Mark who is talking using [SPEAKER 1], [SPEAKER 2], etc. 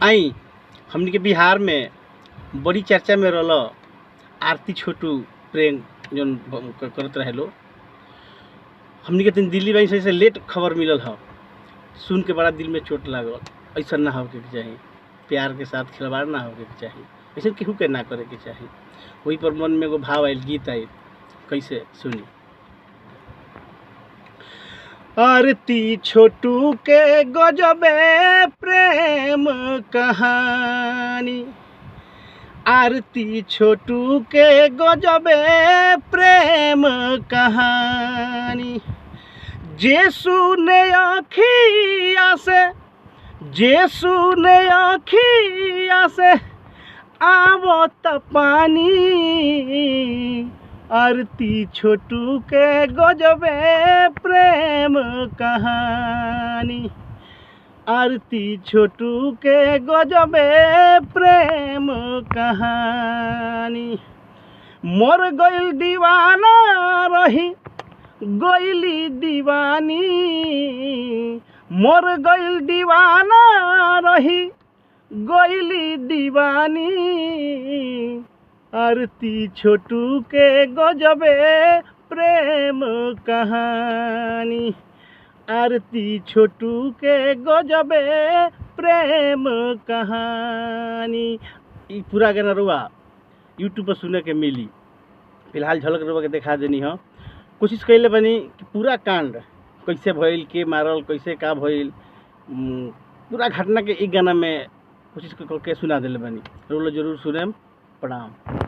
[SPEAKER 1] आई हमनी के बिहार में बड़ी चर्चा में रहल आरती छोटू प्रेम जौन करत रहे लो। हमनी के दिल्ली में से लेट खबर मिलल ह, सुन के बड़ा दिल में चोट लागल। ऐसा ना होके के चाही, प्यार के साथ खिलवाड़ ना होके के चाही, ऐसा केहू के ना करे के चाही। वही पर मन में एगो भाव आयल, गीत आयल, कैसे सुनी। आरती छोटू के गजबे प्रेम कहानी, आरती छोटू के गजबे प्रेम कहानी। जे सुने अखिया से, जे सुने अखिया से आवत पानी। आरती छोटू के गजबे प्रेम कहानी, आरती छोटू के गजबे प्रेम कहानी। मर गइल दीवाना रही गइली दीवानी, मर गइल दीवाना रही गइली दीवानी। आरती छोटू के गजबे प्रेम कहानी, आरती छोटू के गजबे प्रेम कहानी। ई पूरा गाना रुआ यूट्यूब पर सुने के मिली। फिलहाल झलक रुआ के देखा देनी हो। कोशिश कैले बनी कि पूरा कांड कैसे भइल, के मारल, कैसे का भइल, पूरा घटना के एक गाना में कोशिश करके सुना दिले बनी। रोलो जरूर सुनेम। प्रणाम।